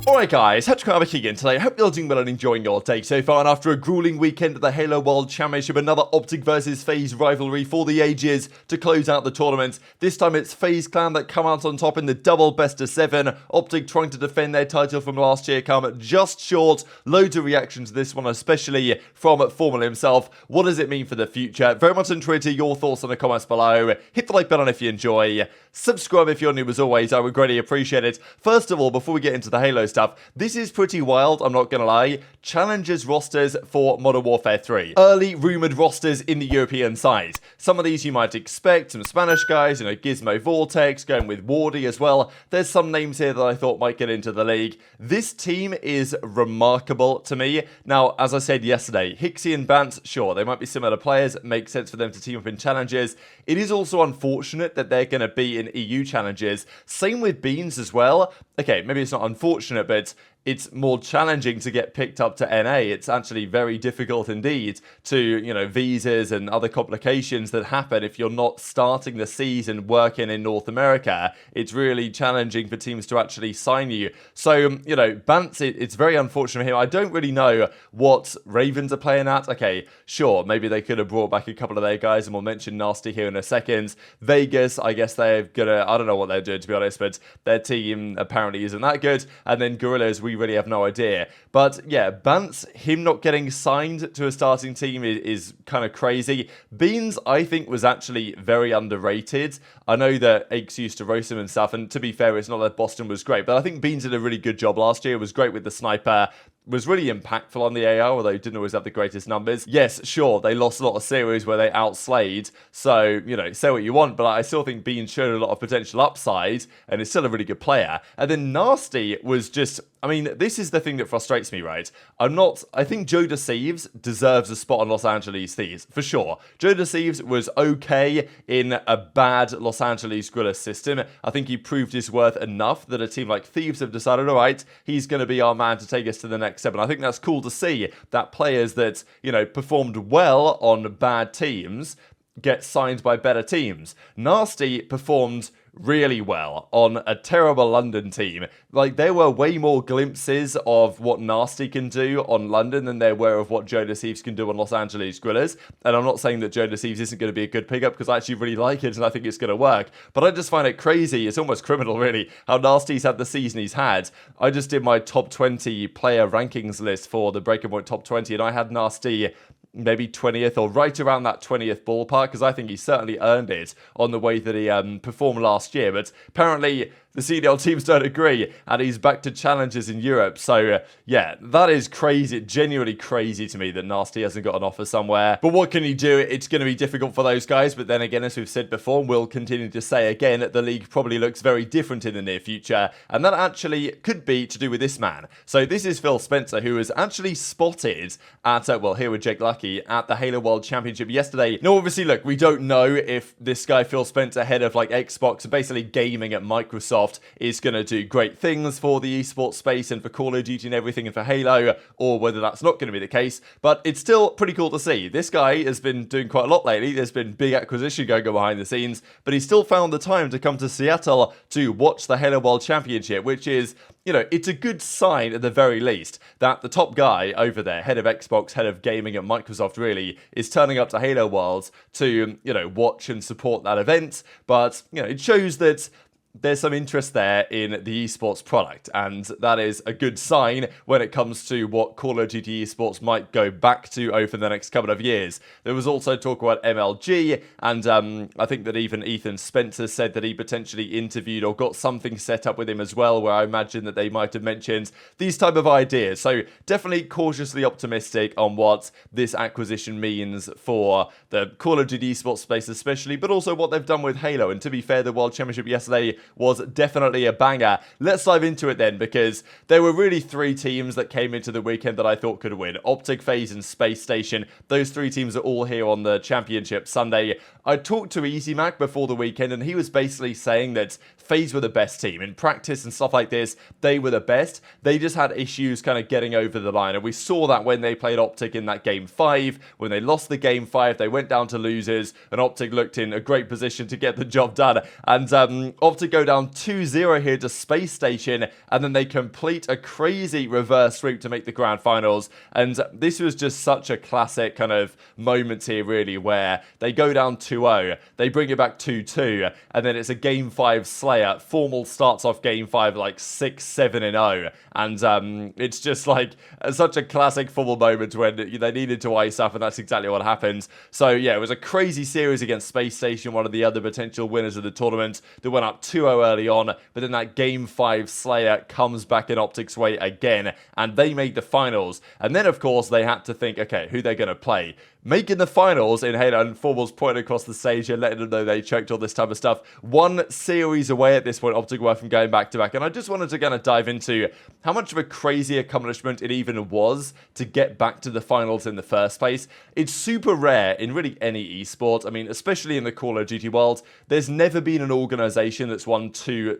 Alright guys, TacticalRab again today. I hope you're doing well and enjoying your day so far. And after a grueling weekend at the Halo World Championship, another OpTic versus FaZe rivalry for the ages to close out the tournament. This time it's FaZe clan that come out on top in the double best of 7. OpTic trying to defend their title from last year come just short. Loads of reaction to this one, especially from FormaL himself. What does it mean for the future? Very much enjoyed to hear your thoughts in the comments below. Hit the like button if you enjoy. Subscribe if you're new as always, I would greatly appreciate it. First of all, before we get into the Halo stuff, this is pretty wild, I'm not gonna lie. Challenges rosters for Modern Warfare 3. Early rumoured rosters in the European side. Some of these you might expect, some Spanish guys, you know, Gizmo Vortex, going with Wardy as well. There's some names here that I thought might get into the league. This team is remarkable to me. Now, as I said yesterday, Hixie and Bant, sure, they might be similar players, it makes sense for them to team up in challenges. It is also unfortunate that they're going to be in EU challenges. Same with Beans as well. Okay, maybe it's not unfortunate, but it's more challenging to get picked up to NA. It's actually very difficult indeed to, you know, visas and other complications that happen if you're not starting the season working in North America. It's really challenging for teams to actually sign you. So, you know, Bants, it's very unfortunate here. I don't really know what Ravens are playing at. Okay, sure, maybe they could have brought back a couple of their guys, and we'll mention Nasty here in a second. Vegas, I guess they're gonna, I don't know what they're doing to be honest, but their team apparently isn't that good. And then Gorillas, we really have no idea. But yeah, Bants, him not getting signed to a starting team is kind of crazy. Beans, I think, was actually very underrated. I know that Aches used to roast him and stuff, and to be fair, it's not that Boston was great, but I think Beans did a really good job last year. It was great with the sniper, was really impactful on the AR, although he didn't always have the greatest numbers. Yes, sure, they lost a lot of series where they outslayed, so, you know, say what you want, but I still think Beans showed a lot of potential upside, and is still a really good player. And then Nasty was just, I mean, this is the thing that frustrates me, right? I think Thieves deserves a spot on Los Angeles Thieves, for sure. Thieves was okay in a bad Los Angeles Guerrilla system. I think he proved his worth enough that a team like Thieves have decided, all right, he's going to be our man to take us to the next step. And I think that's cool to see that players that, you know, performed well on bad teams get signed by better teams. Nasty performed really well on a terrible London team. Like, there were way more glimpses of what Nasty can do on London than there were of what Thieves can do on Los Angeles Guerrillas. And I'm not saying that Thieves isn't going to be a good pickup, because I actually really like it and I think it's going to work. But I just find it crazy, it's almost criminal really, how Nasty's had the season he's had. I just did my top 20 player rankings list for the Breaking Point top 20, and I had Nasty maybe 20th or right around that 20th ballpark, because I think he certainly earned it on the way that he performed last year. But apparently the CDL teams don't agree, and he's back to challenges in Europe. So, yeah, that is crazy, genuinely crazy to me that Nasty hasn't got an offer somewhere. But what can you do? It's going to be difficult for those guys. But then again, as we've said before, we'll continue to say again, the league probably looks very different in the near future. And that actually could be to do with this man. So this is Phil Spencer, who was actually spotted at, well, here with Jake Lucky, at the Halo World Championship yesterday. Now, obviously, look, we don't know if this guy, Phil Spencer, head of, like, Xbox, basically gaming at Microsoft, is going to do great things for the esports space and for Call of Duty and everything and for Halo, or whether that's not going to be the case. But it's still pretty cool to see. This guy has been doing quite a lot lately. There's been big acquisition going on behind the scenes, but he still found the time to come to Seattle to watch the Halo World Championship, which is, you know, it's a good sign at the very least that the top guy over there, head of Xbox, head of gaming at Microsoft really, is turning up to Halo Worlds to, you know, watch and support that event. But, you know, it shows that there's some interest there in the esports product, and that is a good sign when it comes to what Call of Duty esports might go back to over the next couple of years. There was also talk about MLG, and I think that even Ethan Spencer said that he potentially interviewed or got something set up with him as well, where I imagine that they might have mentioned these type of ideas. So definitely cautiously optimistic on what this acquisition means for the Call of Duty esports space especially, but also what they've done with Halo. And to be fair, the World Championship yesterday was definitely a banger. Let's dive into it then, because there were really three teams that came into the weekend that I thought could win. OpTic, FaZe and Spacestation. Those three teams are all here on the championship Sunday. I talked to EasyMac before the weekend, and he was basically saying that FaZe were the best team. In practice and stuff like this, they were the best. They just had issues kind of getting over the line. And we saw that when they played OpTic in that Game 5. When they lost the Game 5, they went down to losers, and OpTic looked in a great position to get the job done. And OpTic go down 2-0 here to Spacestation, and then they complete a crazy reverse sweep to make the grand finals. And this was just such a classic kind of moment here, really, where they go down 2-0, they bring it back 2-2, and then it's a Game 5 slayer. FormaL starts off Game 5 like 6-7-0, and it's just like such a classic FormaL moment when they needed to ice up, and that's exactly what happens. So yeah, it was a crazy series against Spacestation, one of the other potential winners of the tournament, that went up 2-0 early on, but then that Game 5 slayer comes back in OpTic's way again, and they made the finals. And then, of course, they had to think, okay, who they're going to play. Making the finals in Halo, and FormaL's pointing across the stage and letting them know they choked, all this type of stuff. One series away at this point, OpTic were from going back-to-back. And I just wanted to kind of dive into how much of a crazy accomplishment it even was to get back to the finals in the first place. It's super rare in really any esport. I mean, especially in the Call of Duty world, there's never been an organization that's won 2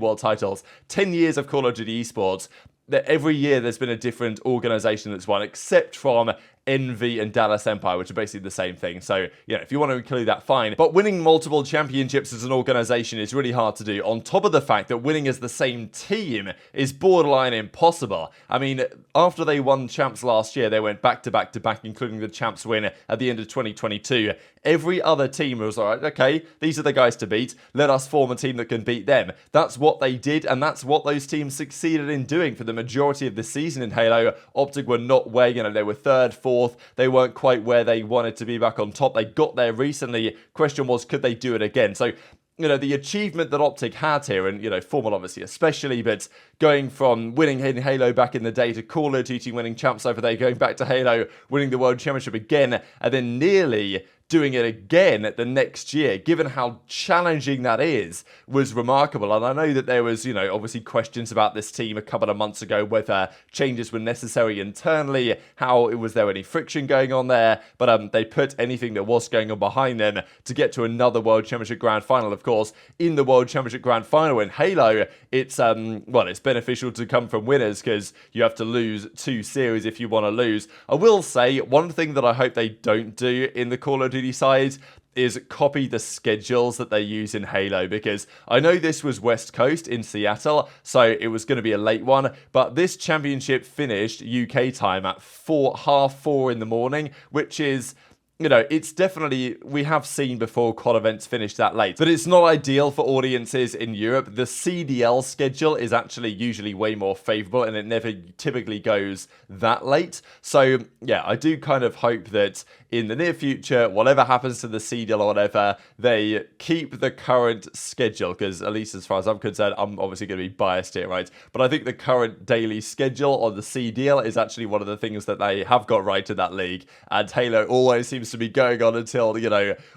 world titles. 10 years of Call of Duty esports, that every year there's been a different organization that's won, except from Envy and Dallas Empire, which are basically the same thing. So, yeah, if you want to include that, fine. But winning multiple championships as an organization is really hard to do, on top of the fact that winning as the same team is borderline impossible. I mean, after they won champs last year, they went back-to-back-to-back, including the champs win at the end of 2022. Every other team was all right, okay, these are the guys to beat. Let us form a team that can beat them. That's what they did, and that's what those teams succeeded in doing for the majority of the season in Halo. OpTic were not where, they were 3rd, 4th. They weren't quite where they wanted to be back on top. They got there recently. Question was, could they do it again? So, the achievement that OpTic had here, and, FormaL obviously especially, but going from winning in Halo back in the day to Call of Duty winning champs over there, going back to Halo, winning the World Championship again, and then nearly doing it again the next year, given how challenging that is, was remarkable. And I know that there was, obviously questions about this team a couple of months ago, whether changes were necessary internally, was there any friction going on there, but they put anything that was going on behind them to get to another World Championship Grand Final. Of course, in the World Championship Grand Final in Halo, it's beneficial to come from winners, because you have to lose 2 series if you want to lose. I will say, one thing that I hope they don't do in the Call of Duty side is copy the schedules that they use in Halo, because I know this was West Coast in Seattle, so it was going to be a late one, but this championship finished UK time at 4:30 in the morning, which is, it's definitely, we have seen before COD events finish that late, but it's not ideal for audiences in Europe. The CDL schedule is actually usually way more favorable, and it never typically goes that late. So yeah, I do kind of hope that in the near future, whatever happens to the CDL or whatever, they keep the current schedule, because at least as far as I'm concerned, I'm obviously going to be biased here, right? But I think the current daily schedule on the CDL is actually one of the things that they have got right in that league, and Halo always seems to be going on until,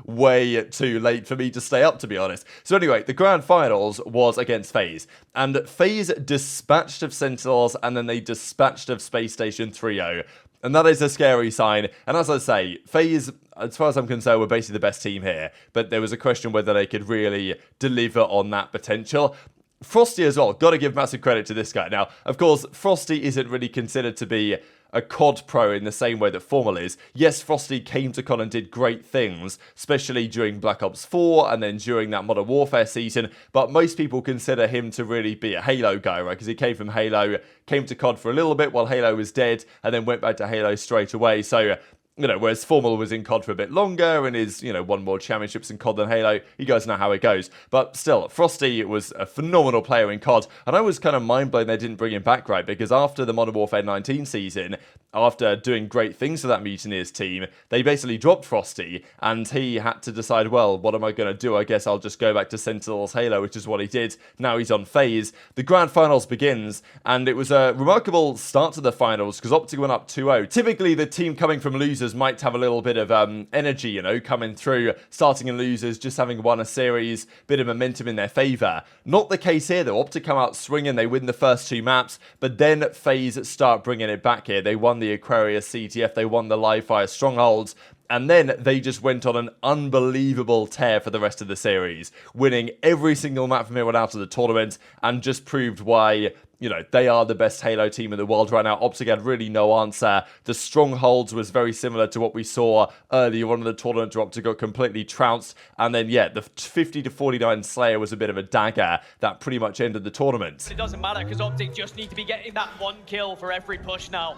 way too late for me to stay up, to be honest. So anyway, the grand finals was against FaZe, and FaZe dispatched of Sentinels, and then they dispatched of Spacestation 3-0. And that is a scary sign. And as I say, FaZe, as far as I'm concerned, were basically the best team here. But there was a question whether they could really deliver on that potential. Frosty as well, got to give massive credit to this guy. Now, of course, Frosty isn't really considered to be a COD pro in the same way that FormaL is. Yes, Frosty came to COD and did great things, especially during Black Ops 4 and then during that Modern Warfare season, but most people consider him to really be a Halo guy, right? Because he came from Halo, came to COD for a little bit while Halo was dead, and then went back to Halo straight away. So, whereas FormaL was in COD for a bit longer and is, won more championships in COD than Halo, you guys know how it goes. But still, Frosty was a phenomenal player in COD, and I was kind of mind-blown they didn't bring him back, right? Because after the Modern Warfare 19 season, after doing great things for that Mutineers team, they basically dropped Frosty, and he had to decide, well, what am I going to do? I guess I'll just go back to Sentinels Halo, which is what he did. Now he's on FaZe. The Grand Finals begins, and it was a remarkable start to the finals, because OpTic went up 2-0. Typically, the team coming from losers might have a little bit of energy, coming through, starting in losers, just having won a series, bit of momentum in their favour. Not the case here, though. OpTic come out swinging, they win the first 2 maps, but then FaZe start bringing it back here. They won the Aquarius CTF, they won the Live Fire Strongholds, And then they just went on an unbelievable tear for the rest of the series, winning every single map from here on out of the tournament, and just proved why, you know, they are the best Halo team in the world right now. OpTic had really no answer. The Strongholds was very similar to what we saw earlier on in the tournament, where OpTic got completely trounced. And then, yeah, the 50-49 Slayer was a bit of a dagger that pretty much ended the tournament. It doesn't matter, because OpTic just need to be getting that 1 kill for every push now.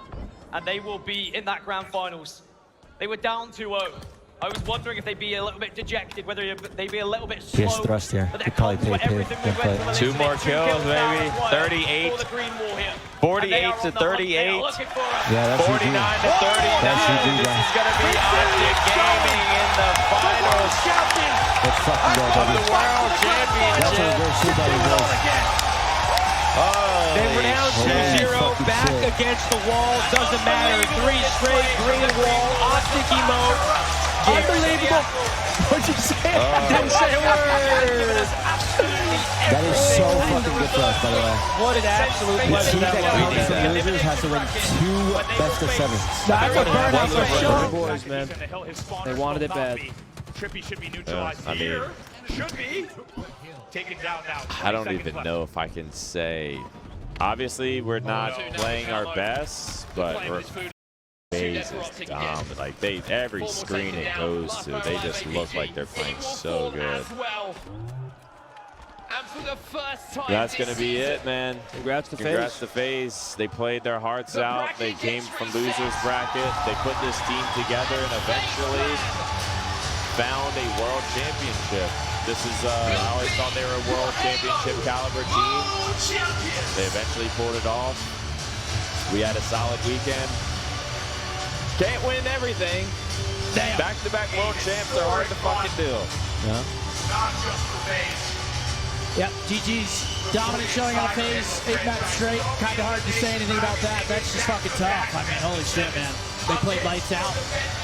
And they will be in that grand finals. They were down 2-0. I was wondering if they'd be a little bit dejected, whether they'd be a little bit slow. Yes, thrust here. They probably paid. 2 more kills, maybe. 38. 48 to 38. Yeah, that's 49 to 39. This is going to be OpTic Gaming in the finals of the World Championship. They were down 2-0, back against the wall, doesn't matter. 3 straight green wall, OpTic emote. Unbelievable. What'd you say? Didn't say a word. That is so fucking good for us, by the way. What an absolute pleasure that was. The losers has to win 2 best-of-7s. That's a burnout for sure. Boys, man. They wanted it bad. Trippy should be neutralized here. Should be. Taken down now. I don't even know if I can say. Obviously, we're not playing our best, but FaZe is dumb. Like every screen it goes to, they just look like they're playing so good. That's gonna be it, man. Congrats to FaZe. Congrats to FaZe. They played their hearts out. They came from losers bracket. They put this team together and eventually found a world championship. This is, I always thought they were a world championship caliber team. They eventually pulled it off. We had a solid weekend. Can't win everything. Back-to-back world champs are hard to fucking do. Yeah. Not just for FaZe. Yep, GG's dominant showing on FaZe, 8 maps straight. Kind of hard to say anything about that. That's just fucking tough. I mean, holy shit, man. They played lights out.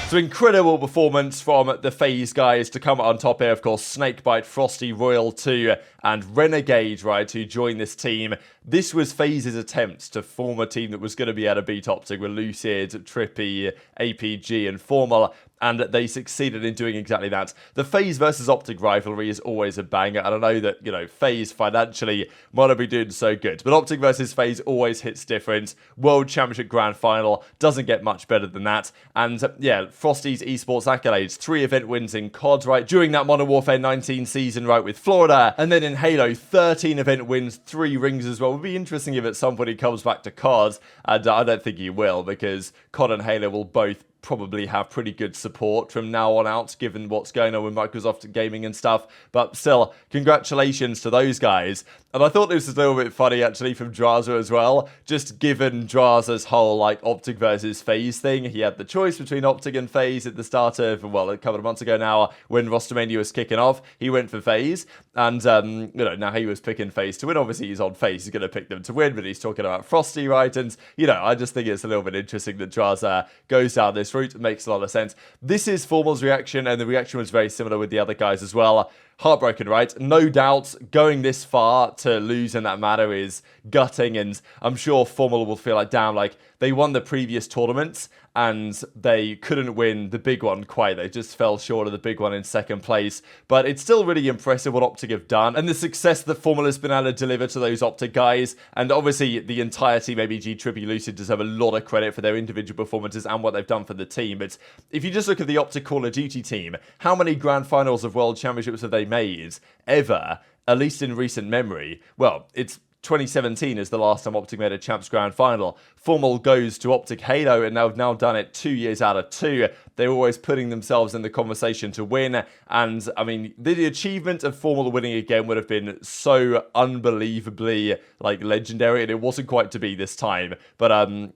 So incredible performance from the FaZe guys to come on top here. Of course, Snakebite, Frosty, Royal 2, and Renegade, right, who joined this team. This was FaZe's attempt to form a team that was going to be able to beat OpTic with Lucid, Trippy, APG, and FormaL. And they succeeded in doing exactly that. The FaZe versus OpTic rivalry is always a banger. And I know that, you know, FaZe financially might not be doing so good. But OpTic versus FaZe always hits different. World Championship Grand Final doesn't get much better than that. And yeah, Frosty's Esports accolades. 3 event wins in COD, right? During that Modern Warfare 19 season, right, with Florida. And then in Halo, 13 event wins, 3 rings as well. It would be interesting if at some point he comes back to COD. And I don't think he will, because COD and Halo will both probably have pretty good support from now on out, given what's going on with Microsoft Gaming and stuff. But still, congratulations to those guys. And I thought this was a little bit funny, actually, from Drazah as well. Just given Drazah's whole, like, OpTic versus FaZe thing. He had the choice between OpTic and FaZe at the start of, well, a couple of months ago now, when Rostermania was kicking off. He went for FaZe. And, you know, now he was picking FaZe to win. Obviously, he's on FaZe. He's going to pick them to win. But he's talking about Frosty, right? And, you know, I just think it's a little bit interesting that Drazah goes down this route. It makes a lot of sense. This is FormaL's reaction. And the reaction was very similar with the other guys as well. Heartbroken, right? No doubt going this far to lose in that matter is gutting, and I'm sure FormaL will feel like, damn, like they won the previous tournaments and they couldn't win the big one quite. They just fell short of the big one in second place. But it's still really impressive what OpTic have done and the success that FormaL has been able to deliver to those OpTic guys. And obviously the entire team, aBeZy, Trippy, Lucid, deserve a lot of credit for their individual performances and what they've done for the team. But if you just look at the OpTic Call of Duty team, how many grand finals of World Championships have they made ever, at least in recent memory? Well, it's 2017 is the last time OpTic made a Champs Grand Final. FormaL goes to OpTic Halo, and they've now done it 2 years out of 2. They're always putting themselves in the conversation to win. And, I mean, the achievement of FormaL winning again would have been so unbelievably, like, legendary. And it wasn't quite to be this time. But,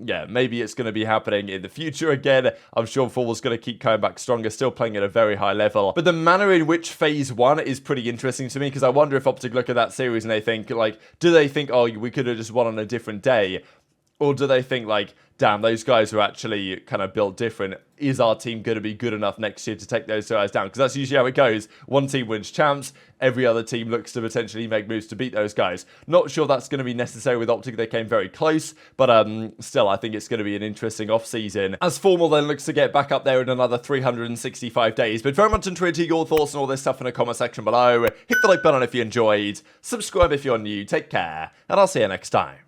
yeah, maybe it's going to be happening in the future again. I'm sure FormaL's going to keep coming back stronger, still playing at a very high level. But the manner in which FaZe won is pretty interesting to me, because I wonder if OpTic look at that series and they think, like, do they think, oh, we could have just won on a different day? Or do they think like, damn, those guys are actually kind of built different. Is our team going to be good enough next year to take those guys down? Because that's usually how it goes. One team wins champs, every other team looks to potentially make moves to beat those guys. Not sure that's going to be necessary with OpTic. They came very close, but still, I think it's going to be an interesting off-season. As FormaL then looks to get back up there in another 365 days. But very much intrigued to hear your thoughts on all this stuff in the comment section below. Hit the like button if you enjoyed. Subscribe if you're new. Take care, and I'll see you next time.